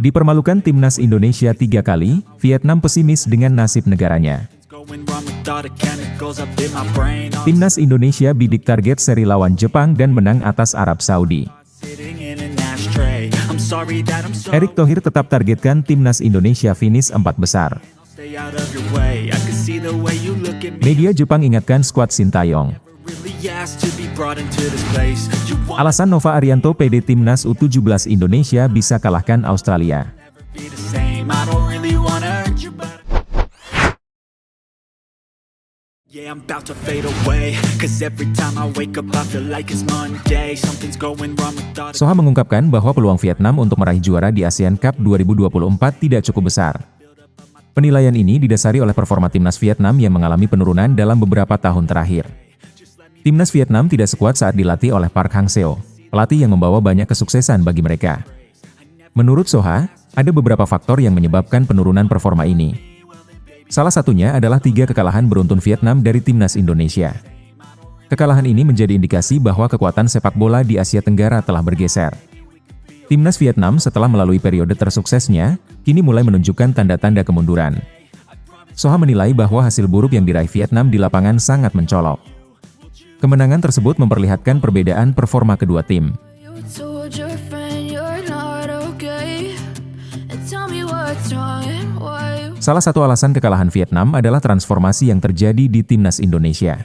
Dipermalukan timnas Indonesia 3 kali, Vietnam pesimis dengan nasib negaranya. Timnas Indonesia bidik target seri lawan Jepang dan menang atas Arab Saudi. Erick Thohir tetap targetkan timnas Indonesia finish 4 besar. Media Jepang ingatkan skuad Sintayong. Alasan Nova Arianto PD Timnas U17 Indonesia bisa kalahkan Australia. Soha mengungkapkan bahwa peluang Vietnam untuk meraih juara di ASEAN Cup 2024 tidak cukup besar. Penilaian ini didasari oleh performa timnas Vietnam yang mengalami penurunan dalam beberapa tahun terakhir. Timnas Vietnam tidak sekuat saat dilatih oleh Park Hang-seo, pelatih yang membawa banyak kesuksesan bagi mereka. Menurut Soha, ada beberapa faktor yang menyebabkan penurunan performa ini. Salah satunya adalah 3 kekalahan beruntun Vietnam dari timnas Indonesia. Kekalahan ini menjadi indikasi bahwa kekuatan sepak bola di Asia Tenggara telah bergeser. Timnas Vietnam setelah melalui periode tersuksesnya, kini mulai menunjukkan tanda-tanda kemunduran. Soha menilai bahwa hasil buruk yang diraih Vietnam di lapangan sangat mencolok. Kemenangan tersebut memperlihatkan perbedaan performa kedua tim. Salah satu alasan kekalahan Vietnam adalah transformasi yang terjadi di timnas Indonesia.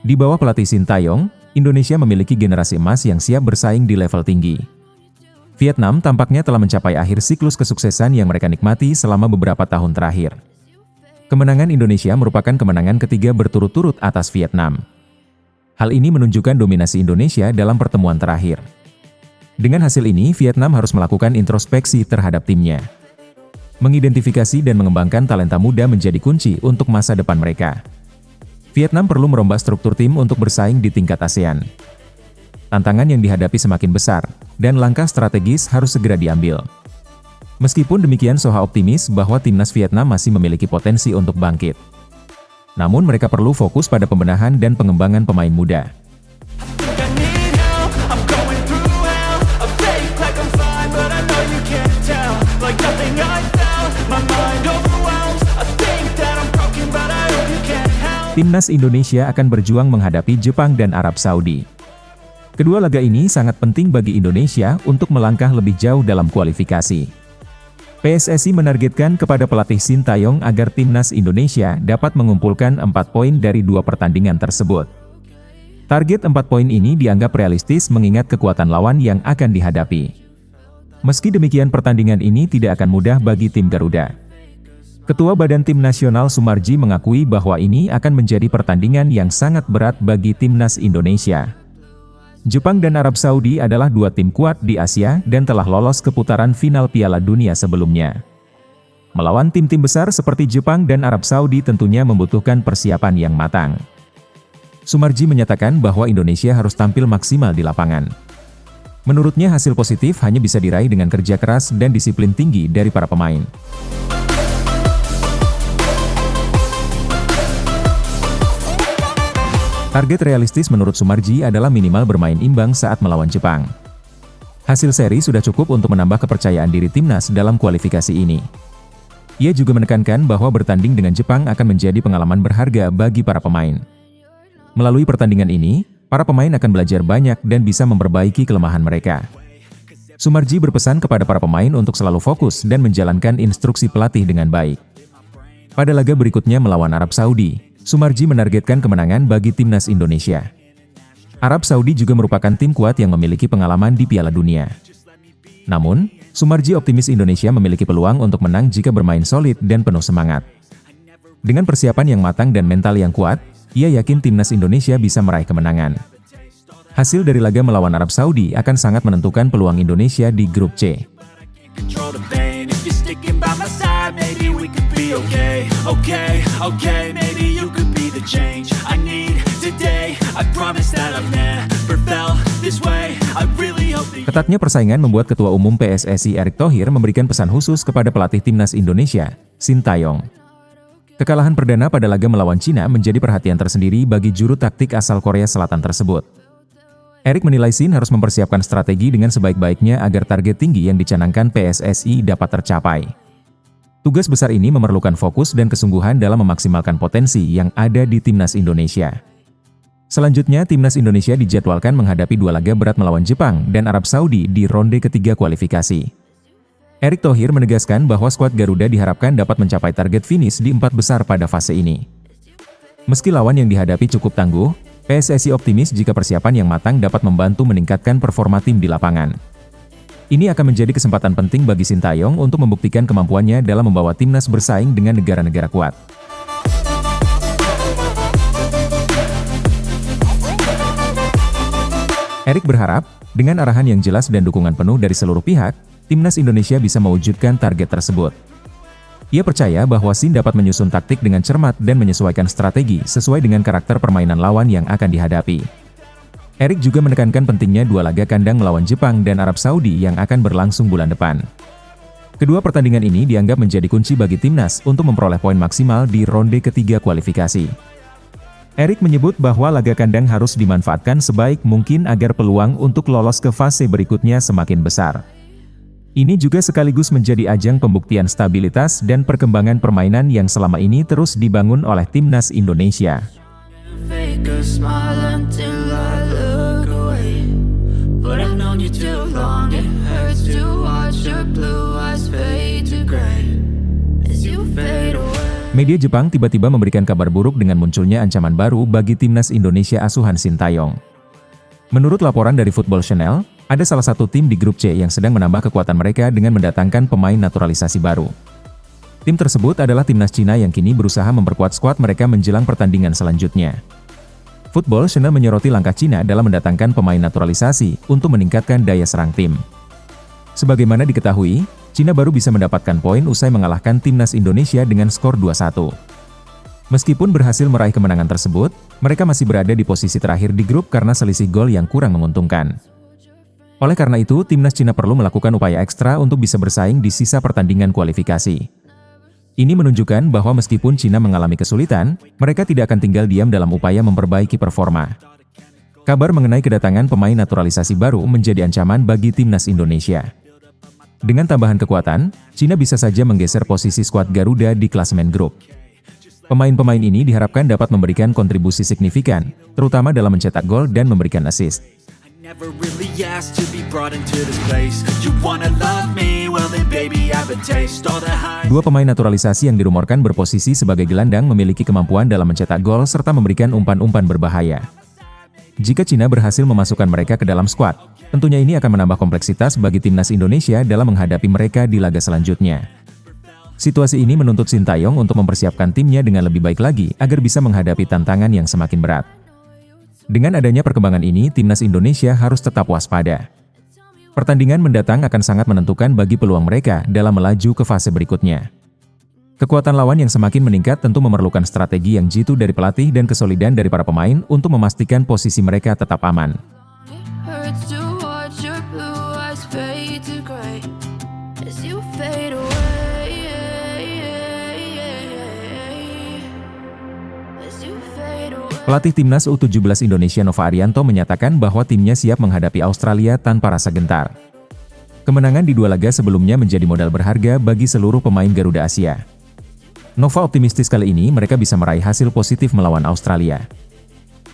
Di bawah pelatih Sintayong, Indonesia memiliki generasi emas yang siap bersaing di level tinggi. Vietnam tampaknya telah mencapai akhir siklus kesuksesan yang mereka nikmati selama beberapa tahun terakhir. Kemenangan Indonesia merupakan kemenangan ketiga berturut-turut atas Vietnam. Hal ini menunjukkan dominasi Indonesia dalam pertemuan terakhir. Dengan hasil ini, Vietnam harus melakukan introspeksi terhadap timnya. Mengidentifikasi dan mengembangkan talenta muda menjadi kunci untuk masa depan mereka. Vietnam perlu merombak struktur tim untuk bersaing di tingkat ASEAN. Tantangan yang dihadapi semakin besar, dan langkah strategis harus segera diambil. Meskipun demikian, Soha optimis bahwa timnas Vietnam masih memiliki potensi untuk bangkit. Namun mereka perlu fokus pada pembenahan dan pengembangan pemain muda. Timnas Indonesia akan berjuang menghadapi Jepang dan Arab Saudi. Kedua laga ini sangat penting bagi Indonesia untuk melangkah lebih jauh dalam kualifikasi. PSSI menargetkan kepada pelatih Sintayong agar timnas Indonesia dapat mengumpulkan 4 poin dari 2 pertandingan tersebut. Target 4 poin ini dianggap realistis mengingat kekuatan lawan yang akan dihadapi. Meski demikian, pertandingan ini tidak akan mudah bagi tim Garuda. Ketua Badan Tim Nasional Sumarji mengakui bahwa ini akan menjadi pertandingan yang sangat berat bagi timnas Indonesia. Jepang dan Arab Saudi adalah 2 tim kuat di Asia dan telah lolos ke putaran final Piala Dunia sebelumnya. Melawan tim-tim besar seperti Jepang dan Arab Saudi tentunya membutuhkan persiapan yang matang. Sumarji menyatakan bahwa Indonesia harus tampil maksimal di lapangan. Menurutnya hasil positif hanya bisa diraih dengan kerja keras dan disiplin tinggi dari para pemain. Target realistis menurut Sumarji adalah minimal bermain imbang saat melawan Jepang. Hasil seri sudah cukup untuk menambah kepercayaan diri timnas dalam kualifikasi ini. Ia juga menekankan bahwa bertanding dengan Jepang akan menjadi pengalaman berharga bagi para pemain. Melalui pertandingan ini, para pemain akan belajar banyak dan bisa memperbaiki kelemahan mereka. Sumarji berpesan kepada para pemain untuk selalu fokus dan menjalankan instruksi pelatih dengan baik. Pada laga berikutnya melawan Arab Saudi, Sumarji menargetkan kemenangan bagi timnas Indonesia. Arab Saudi juga merupakan tim kuat yang memiliki pengalaman di Piala Dunia. Namun, Sumarji optimis Indonesia memiliki peluang untuk menang jika bermain solid dan penuh semangat. Dengan persiapan yang matang dan mental yang kuat, ia yakin timnas Indonesia bisa meraih kemenangan. Hasil dari laga melawan Arab Saudi akan sangat menentukan peluang Indonesia di grup C. Ketatnya persaingan membuat Ketua Umum PSSI Erick Thohir memberikan pesan khusus kepada pelatih timnas Indonesia, Sintayong. Kekalahan perdana pada laga melawan Cina menjadi perhatian tersendiri bagi juru taktik asal Korea Selatan tersebut. Erik menilai Shin harus mempersiapkan strategi dengan sebaik-baiknya agar target tinggi yang dicanangkan PSSI dapat tercapai. Tugas besar ini memerlukan fokus dan kesungguhan dalam memaksimalkan potensi yang ada di Timnas Indonesia. Selanjutnya, Timnas Indonesia dijadwalkan menghadapi 2 laga berat melawan Jepang dan Arab Saudi di ronde ketiga kualifikasi. Erick Thohir menegaskan bahwa skuad Garuda diharapkan dapat mencapai target finish di 4 besar pada fase ini. Meski lawan yang dihadapi cukup tangguh, PSSI optimis jika persiapan yang matang dapat membantu meningkatkan performa tim di lapangan. Ini akan menjadi kesempatan penting bagi Sintayong untuk membuktikan kemampuannya dalam membawa timnas bersaing dengan negara-negara kuat. Erik berharap, dengan arahan yang jelas dan dukungan penuh dari seluruh pihak, timnas Indonesia bisa mewujudkan target tersebut. Ia percaya bahwa Shin dapat menyusun taktik dengan cermat dan menyesuaikan strategi sesuai dengan karakter permainan lawan yang akan dihadapi. Erik juga menekankan pentingnya 2 laga kandang melawan Jepang dan Arab Saudi yang akan berlangsung bulan depan. Kedua pertandingan ini dianggap menjadi kunci bagi timnas untuk memperoleh poin maksimal di ronde ketiga kualifikasi. Erik menyebut bahwa laga kandang harus dimanfaatkan sebaik mungkin agar peluang untuk lolos ke fase berikutnya semakin besar. Ini juga sekaligus menjadi ajang pembuktian stabilitas dan perkembangan permainan yang selama ini terus dibangun oleh timnas Indonesia. Media Jepang tiba-tiba memberikan kabar buruk dengan munculnya ancaman baru bagi timnas Indonesia asuhan Sintayong. Menurut laporan dari Football Channel, ada salah satu tim di grup C yang sedang menambah kekuatan mereka dengan mendatangkan pemain naturalisasi baru. Tim tersebut adalah timnas Cina yang kini berusaha memperkuat skuad mereka menjelang pertandingan selanjutnya. Football Channel menyoroti langkah Cina dalam mendatangkan pemain naturalisasi untuk meningkatkan daya serang tim. Sebagaimana diketahui, Cina baru bisa mendapatkan poin usai mengalahkan timnas Indonesia dengan skor 2-1. Meskipun berhasil meraih kemenangan tersebut, mereka masih berada di posisi terakhir di grup karena selisih gol yang kurang menguntungkan. Oleh karena itu, timnas Cina perlu melakukan upaya ekstra untuk bisa bersaing di sisa pertandingan kualifikasi. Ini menunjukkan bahwa meskipun Cina mengalami kesulitan, mereka tidak akan tinggal diam dalam upaya memperbaiki performa. Kabar mengenai kedatangan pemain naturalisasi baru menjadi ancaman bagi timnas Indonesia. Dengan tambahan kekuatan, Cina bisa saja menggeser posisi skuad Garuda di klasemen grup. Pemain-pemain ini diharapkan dapat memberikan kontribusi signifikan, terutama dalam mencetak gol dan memberikan assist. Dua pemain naturalisasi yang dirumorkan berposisi sebagai gelandang memiliki kemampuan dalam mencetak gol serta memberikan umpan-umpan berbahaya. Jika Cina berhasil memasukkan mereka ke dalam skuad, tentunya ini akan menambah kompleksitas bagi timnas Indonesia dalam menghadapi mereka di laga selanjutnya. Situasi ini menuntut Sintayong untuk mempersiapkan timnya dengan lebih baik lagi agar bisa menghadapi tantangan yang semakin berat. Dengan adanya perkembangan ini, timnas Indonesia harus tetap waspada. Pertandingan mendatang akan sangat menentukan bagi peluang mereka dalam melaju ke fase berikutnya. Kekuatan lawan yang semakin meningkat tentu memerlukan strategi yang jitu dari pelatih dan kesolidan dari para pemain untuk memastikan posisi mereka tetap aman. Pelatih timnas U17 Indonesia Nova Arianto menyatakan bahwa timnya siap menghadapi Australia tanpa rasa gentar. Kemenangan di 2 laga sebelumnya menjadi modal berharga bagi seluruh pemain Garuda Asia. Nova optimistis kali ini mereka bisa meraih hasil positif melawan Australia.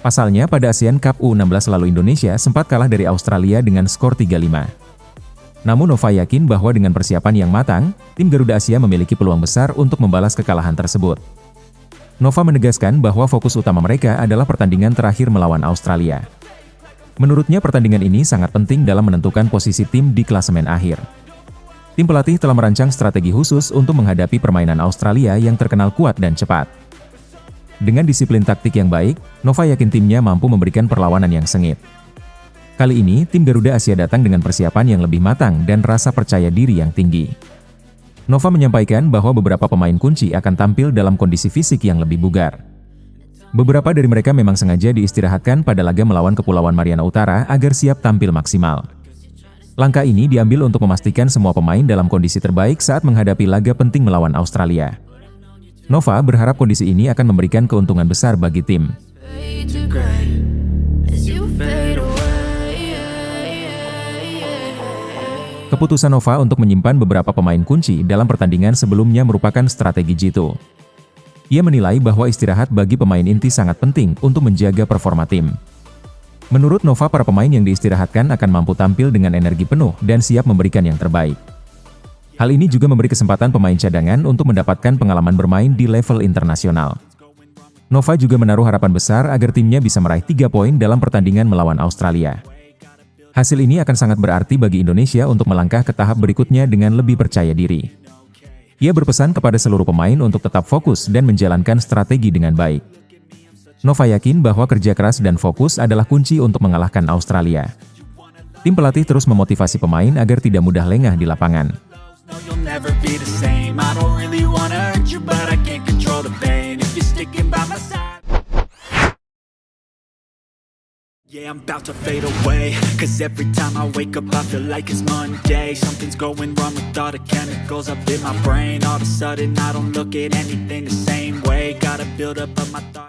Pasalnya pada Asian Cup U16 lalu Indonesia sempat kalah dari Australia dengan skor 3-5. Namun Nova yakin bahwa dengan persiapan yang matang, tim Garuda Asia memiliki peluang besar untuk membalas kekalahan tersebut. Nova menegaskan bahwa fokus utama mereka adalah pertandingan terakhir melawan Australia. Menurutnya pertandingan ini sangat penting dalam menentukan posisi tim di klasemen akhir. Tim pelatih telah merancang strategi khusus untuk menghadapi permainan Australia yang terkenal kuat dan cepat. Dengan disiplin taktik yang baik, Nova yakin timnya mampu memberikan perlawanan yang sengit. Kali ini, tim Garuda Asia datang dengan persiapan yang lebih matang dan rasa percaya diri yang tinggi. Nova menyampaikan bahwa beberapa pemain kunci akan tampil dalam kondisi fisik yang lebih bugar. Beberapa dari mereka memang sengaja diistirahatkan pada laga melawan Kepulauan Mariana Utara agar siap tampil maksimal. Langkah ini diambil untuk memastikan semua pemain dalam kondisi terbaik saat menghadapi laga penting melawan Australia. Nova berharap kondisi ini akan memberikan keuntungan besar bagi tim. Keputusan Nova untuk menyimpan beberapa pemain kunci dalam pertandingan sebelumnya merupakan strategi jitu. Ia menilai bahwa istirahat bagi pemain inti sangat penting untuk menjaga performa tim. Menurut Nova, para pemain yang diistirahatkan akan mampu tampil dengan energi penuh dan siap memberikan yang terbaik. Hal ini juga memberi kesempatan pemain cadangan untuk mendapatkan pengalaman bermain di level internasional. Nova juga menaruh harapan besar agar timnya bisa meraih 3 poin dalam pertandingan melawan Australia. Hasil ini akan sangat berarti bagi Indonesia untuk melangkah ke tahap berikutnya dengan lebih percaya diri. Ia berpesan kepada seluruh pemain untuk tetap fokus dan menjalankan strategi dengan baik. Nova yakin bahwa kerja keras dan fokus adalah kunci untuk mengalahkan Australia. Tim pelatih terus memotivasi pemain agar tidak mudah lengah di lapangan. Yeah, I'm about to fade away, cause every time I wake up I feel like it's Monday. Something's going wrong with all the chemicals up in my brain. All of a sudden I don't look at anything the same way. Gotta build up of my thoughts.